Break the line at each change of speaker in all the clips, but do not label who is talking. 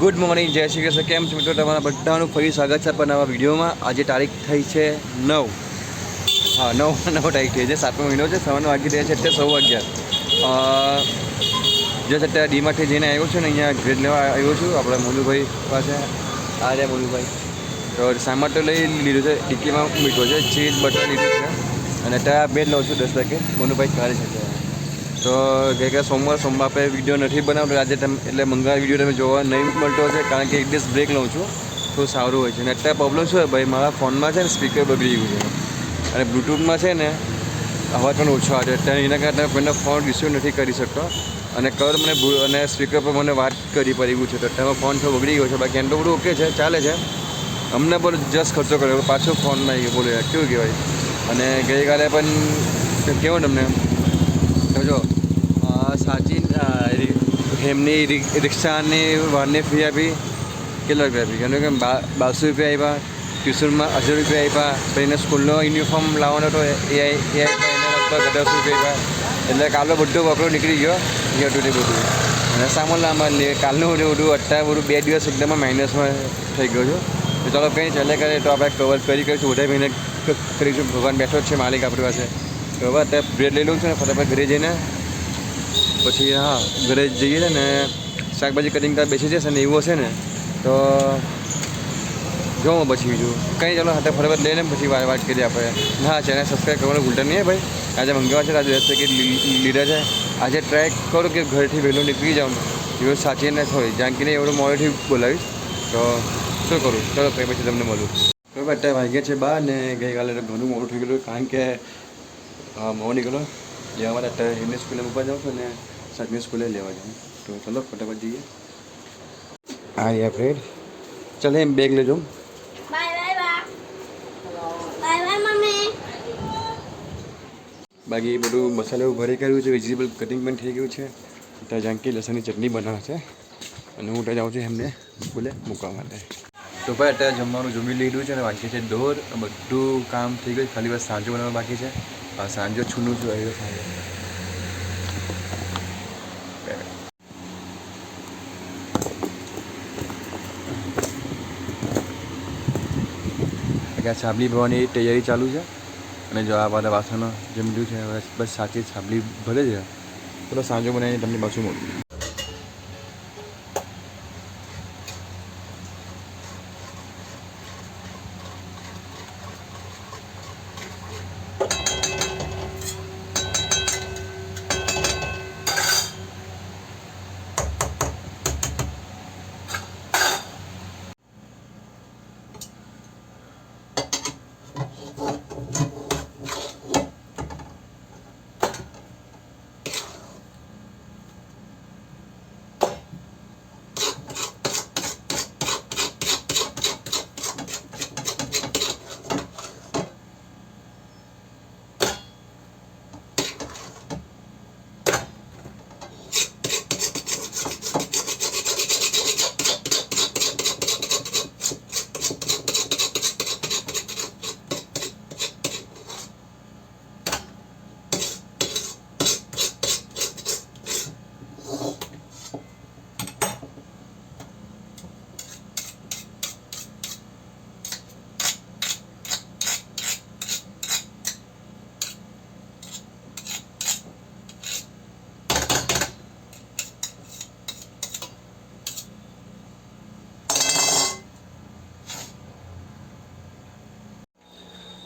Good morning, જય શ્રી કૃષ્ણ. કેમ છો મિત્રો? તમારા બધાનું ફરી સ્વાગત છે આપણા નવા વિડીયોમાં. આજે તારીખ થઈ છે 9. હા, 9 તારીખ થઈ છે. 7મો મહિનો છે. સવારના વાગી રહ્યા છે અત્યારે 11:15. જસ્ટ અત્યારે ડીમાર્ટથી જઈને આવ્યો છું ને, અહીંયા ગ્રેડ લેવા આવ્યો છું આપણા મોનુભાઈ પાસે. આ રહ્યા મોનુભાઈ. તો સામાન તો લઈ લીધું છે, ટિક્કીમાં મીઠો છે, ચીઝ બટર લીધું છે અને અત્યારે બે જ લઉં છું 10 પેકેટ. મોનુભાઈ કરે છે તો ગઈકાલે સોમવાર આપણે વિડીયો નથી બનાવતો આજે એટલે મંગળવાર વિડીયો તમે જોવા નહીં મળતો છે, કારણ કે એક દિવસ બ્રેક લઉં છું તો સારું હોય છે. અને અત્યારે પ્રોબ્લેમ શું હોય ભાઈ, મારા ફોનમાં છે ને સ્પીકર બગડી ગયું છે અને બ્લૂટૂથમાં છે ને અવાજ પણ ઓછો આવે. અત્યારે એના કારણે કોઈનો ફોન રિસીવ નથી કરી શકતો અને મને અને સ્પીકર પર મને વાત કરી પડી ગયું છે. તો અત્યારે ફોન થોડો બગડી ગયો છે. બાકી એમ તો બધું ઓકે છે, ચાલે છે. અમને પણ જસ્ટ ખર્ચો કર્યો, પાછો ફોનમાં આવી ગયો. બોલો યાર, કેવું કહેવાય. અને ગઈકાલે પણ કેવું તમને જો સાચી એમની રિક્ષાની વારની ફી આપી, કેટલા રૂપિયા આપી? કેમ કે 1200 રૂપિયા આપ્યા, ટ્યુશનમાં 1000 રૂપિયા આપ્યા, પછી એને સ્કૂલનો યુનિફોર્મ લાવવાનો હતો એ આપ્યા, એને લગભગ 1800 રૂપિયા આપ્યા. એટલે કાલનો બધો વકરો નીકળી ગયો હતું તે બધું. અને સામાનમાં કાલનું બધું અત્યારે બધું 2 દિવસ એકદમ માઇનસમાં થઈ ગયો છું. તો ચાલો કંઈ ચાલે કરે તો આપણે કવર કરીશું, વધારે મહેનત કરીશું. ભગવાન બેઠો જ છે માલિક આપણી પાસે. તો હવે અત્યારે બ્રેડ લઈ લઉં છું ને ફટાફટ ઘરે જઈને પછી ઘરે જઈએ છે ને શાકભાજી કટિંગ કરવા બેસી જશે ને એવું હશે ને તો જોઉં પછી બીજું કંઈ. ચાલો હાથે ફટાફટ લઈને પછી વાત કરીએ આપણે. હા, ચેનલ સબસ્ક્રાઈબ કરવાનું ભૂલતા નહીં ભાઈ. આજે મંગળવાર છે, આજે 10 પેકેટ લીધા છે. આજે ટ્રાય કરું કે ઘરથી વહેલું નીકળી જાઉં ને એવું સાચીને થોડી જાનકીને એવડું મોડેથી બોલાવીશ તો શું કરું. ચાલો કંઈ પછી તમને મળું. બરાબર, અત્યારે વાગ્યા છે 12 ને ગઈકાલે ઘણું મોડું થઈ ગયેલું, કારણ કે મોડો નીકળો લેવા માટે. અત્યારે એમની સ્કૂલે મૂકવા જાઉં છું ને સાતમી સ્કૂલે લેવા જાઉં. તો ચલો ફટાફટ જઈએ. હા યાર ફ્રેડ, ચાલ એમ બેગ લેજો. બાકી બધું મસાલા ભરી કર્યું છે, વેજીટેબલ કટિંગ પણ થઈ ગયું છે. ત્યાં જાનકી લસણની ચટણી બનાવે છે અને હું ત્યાં જાઉં છું એમને સ્કૂલે મૂકવા માટે. તો ભાઈ અત્યારે જમવાનું જમી લીધું છે અને બાકી છે દોર. બધું કામ થઈ ગયું, ખાલી બસ સાંજો બનાવવા બાકી છે. સાંજો છૂનું છું આવ્યો સાંજે. છાબલી ભરવાની તૈયારી ચાલુ છે અને જો આ બધા વાસણો જમડ્યું છે. હવે બસ સાચી છાબલી ભરે છે. ચલો સાંજો બનાવીને તમને પાછું મળું.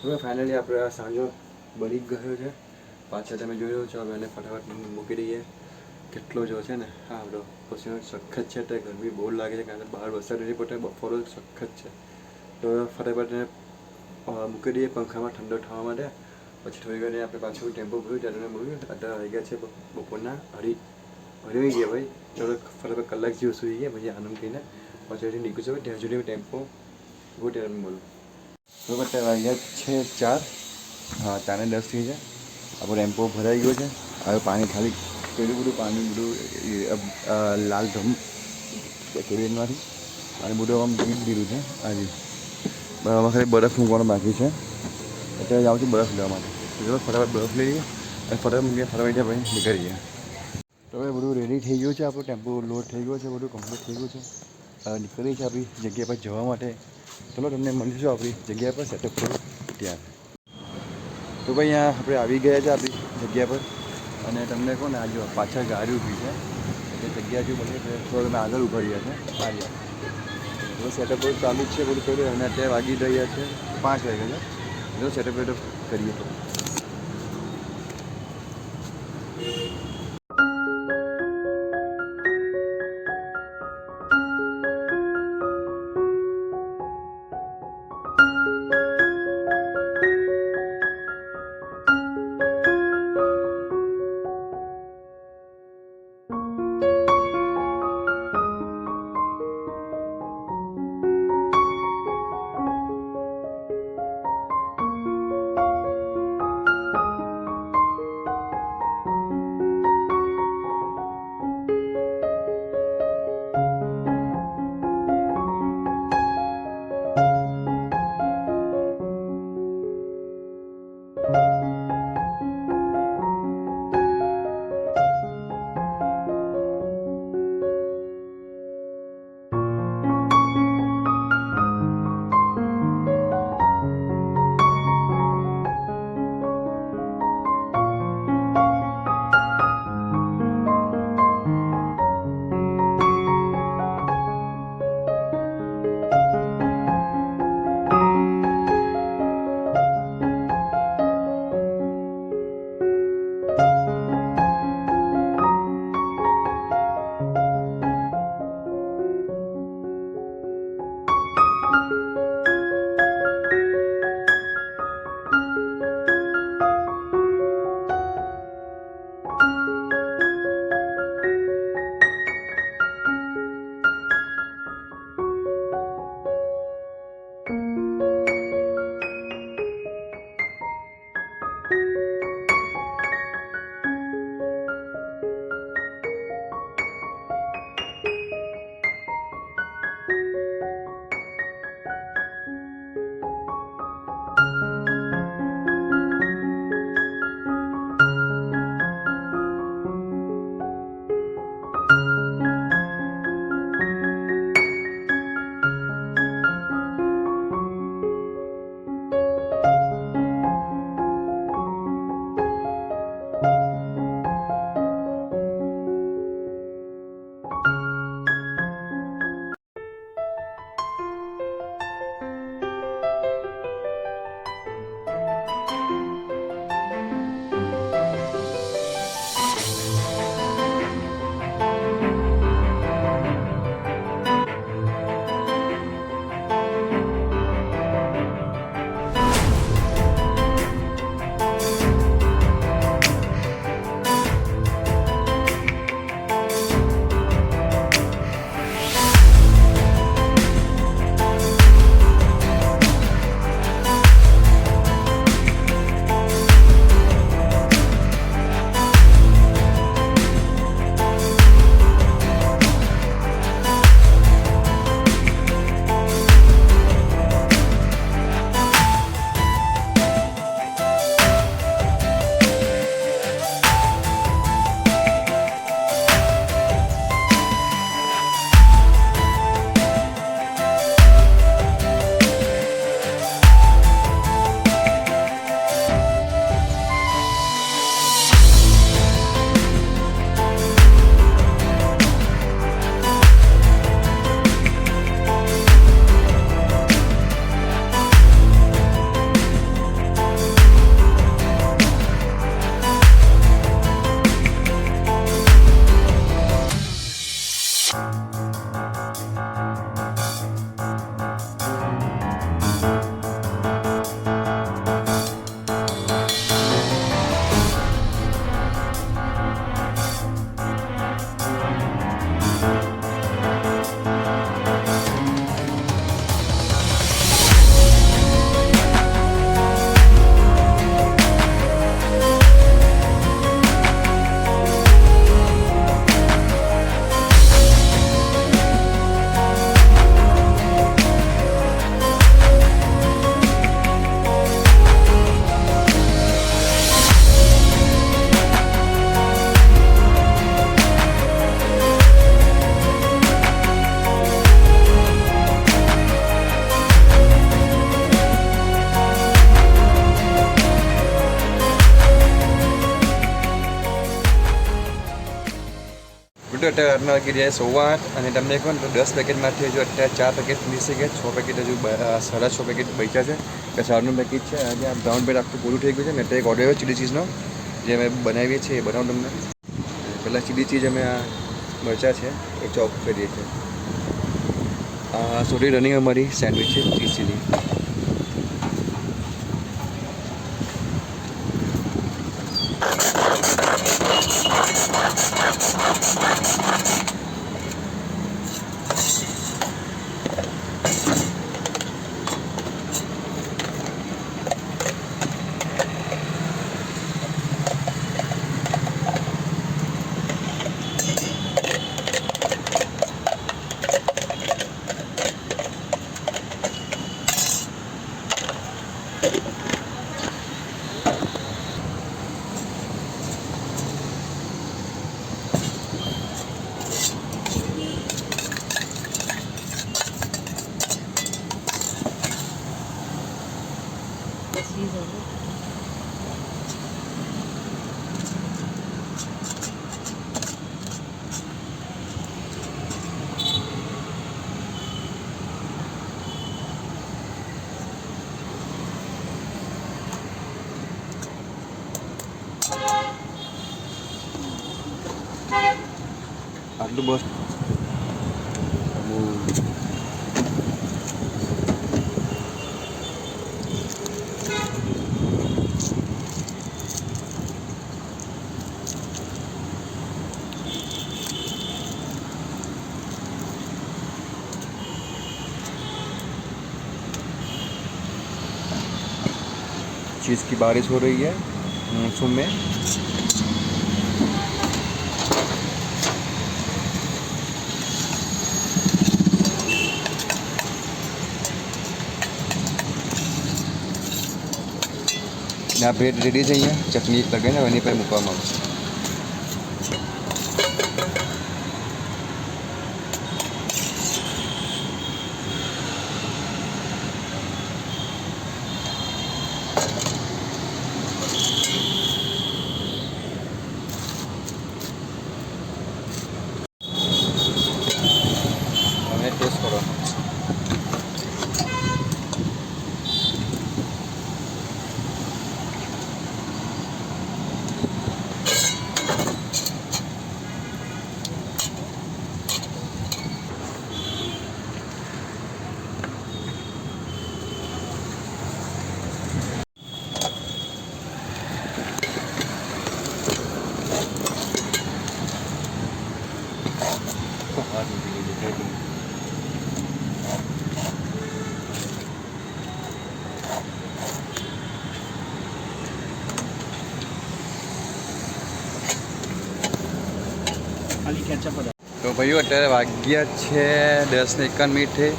હવે ફાઇનલી આપણે આ સાંજો બળી ગયો છે. પાછળ તમે જોઈ રહ્યો છો. હવે એને ફટાફટ મૂકી દઈએ. કેટલો જો છે ને હા આપણો પછી સખત છે. તો ગરમી બહુ લાગે છે, કારણ કે બહાર વરસાદ નથી પડતો, બફોરો સખત છે. તો ફટાફટ એને મૂકી દઈએ પંખામાં ઠંડો થવા માટે. પછી થોડી વાર આપણે પાછું ટેમ્પો ભર્યું ત્યારે મળ્યું. અત્યારે આવી ગયા છે બપોરના અઢી ગયા ભાઈ. ચાલો ફટાફટ કલાક જેવું સુઈ ગયા પછી આનંદ થઈને પછી નીકળ્યું છે. ત્યાં સુધી ટેમ્પો બહુ ત્યારે મળું. બરાબર, અત્યારે વાગ્યા છે 4. હા, 4:10 થઈ છે. આપણો ટેમ્પો ભરાઈ ગયો છે. હવે પાણી ખાલી પેલું બધું પાણી બધું લાલ ધમ કેબિનમાંથી અને બધું આમ પી દીધું છે. આજે બરાબર ખાલી બરફ મૂકવાનો બાકી છે. અત્યારે જાઉં છું બરફ લેવા માટે. ચલો ફટાફટ બરફ લઈ લઈએ અને ફટાફટ મૂકીએ. ફટાફટ ત્યાં પછી નીકળીએ. તો હવે બધું રેડી થઈ ગયું છે. આપણો ટેમ્પો લોડ થઈ ગયો છે, બધું કમ્પ્લીટ થઈ ગયું છે. નીકળી છે આપણી જગ્યા પર જવા માટે. ચલો તમને મળીશું આપણી જગ્યા પર સેટઅપ કરું ત્યાં. તો ભાઈ અહીંયા આપણે આવી ગયા છે આપણી જગ્યા પર અને તમને કહો ને આ જો પાછળ ગાડી ઊભી છે એટલે જગ્યા જો બને તો તમે આગળ ઊભા રહ્યા છે આ તો સેટઅપ બધું ચાલુ જ છે બધું કર્યું અને અત્યારે વાગી રહ્યા છે 5 વાગ્યા છે. જો સેટઅપ વેટઅપ કરીએ તો તો અત્યારે રાતના વાગી જાય 8:15 અને તમને કહો ને તો 10 પેકેટમાંથી હજુ અત્યારે 4 પેકેટ ફિનિશ થઈ ગયા, 6 પેકેટ હજુ 6.5 પેકેટ બચ્યા છે. કે 4નું પેકેટ છે આજે આ બ્રાઉન બ્રેડ આખું પૂરું થઈ ગયું છે ને. એટલે એક ઓર્ડર આવ્યો ચીલી ચીઝનો જે અમે બનાવીએ છીએ એ બનાવું તમને. પહેલાં ચીલી ચીઝ અમે આ મરચાં છે એ ચોપ કરીએ છીએ. સોરી રનિંગ અમારી સેન્ડવિચ છે ચીઝ ચીલી. આટલું બસ चीज़ की बारिश हो रही है मौसम में. આ બ્રેડ રેડી છે. અહીંયા ચટણી લગાવીને એની પર મૂકવામાં આવશે. અને ટેસ્ટ કરવાનો છે. તો ભાઈઓ અત્યારે વાગ્યા છે 10:51 થઈ.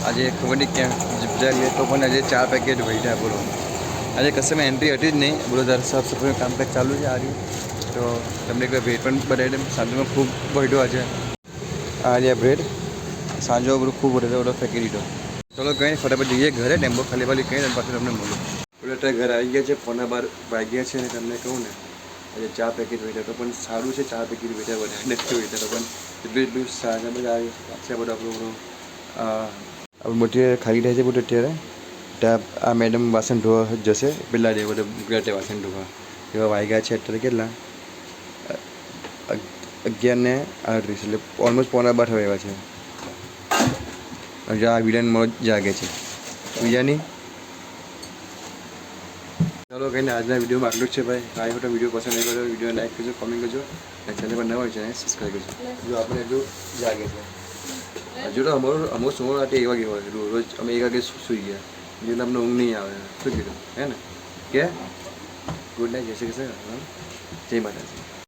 આજે ખબર નહીં ક્યાં જગ્યા લે તો પણ આજે 4 પેકેટ વહીયા. બોલો આજે કશેમાં એન્ટ્રી હતી જ નહીં. બોલો તારે સાફ સફાઈનું કામકાજ ચાલુ છે આ રહ્યું. તો તમને કોઈ બ્રેડ પણ બનાવી દે. સાંજમાં ખૂબ વહીડો આજે આ રહ્યા બ્રેડ. સાંજો બધું ખૂબ વધે બધો ફેંકી દીધો. ચલો કંઈ નહીં ફટાફટ જઈએ ઘરે. ટેમ્પો ખાલી ખાલી કંઈ પાછું તમને મળું. બોલો અત્યારે ઘરે આવી ગયા છે. 11:15 વાગ્યા છે અને તમને કહું ને આજે 4 પેકેટ વેચા તો પણ સારું છે. 4 પેકેટ વેચા વધારે નથી વેચા તો પણ એટલું સારા બધા આવી છે. બધું આપણું મોટી ખાલી થાય છે બધું અત્યારે. ત્યાં આ મેડમ વાસણ ધોવા જશે. પેલા જે બધા ગુજરાતે વાસણ ધોવા એવા વાગ્યા છે અત્યારે કેટલા 11:38 એટલે ઓલમોસ્ટ 11:15 થવા એવા છે. હજુ આ વિલન મોજ જાગે છે બીજાની. ચાલો કહીને આજના વિડીયોમાં આટલું જ છે ભાઈ. આ ફોટો વિડીયો પસંદ નહીં કર્યો વિડીયો લાઈક કરજો, કોમેન્ટ કરજો અને ચેનલ પર નવા હોય ચેનલ સબસ્ક્રાઈબ કરજો. જો આપણે હજુ જાગે છે હજુ તો અમારું સુવા માટે 1 વાગે હોય રોજ. અમે 1 વાગે સૂઈ ગયા એટલે અમને ઊંઘ નહીં આવે. શું કીધું હે ને કે ગુડ નાઇટ. જય શ્રી કૃષ્ણ. જય માતાજી.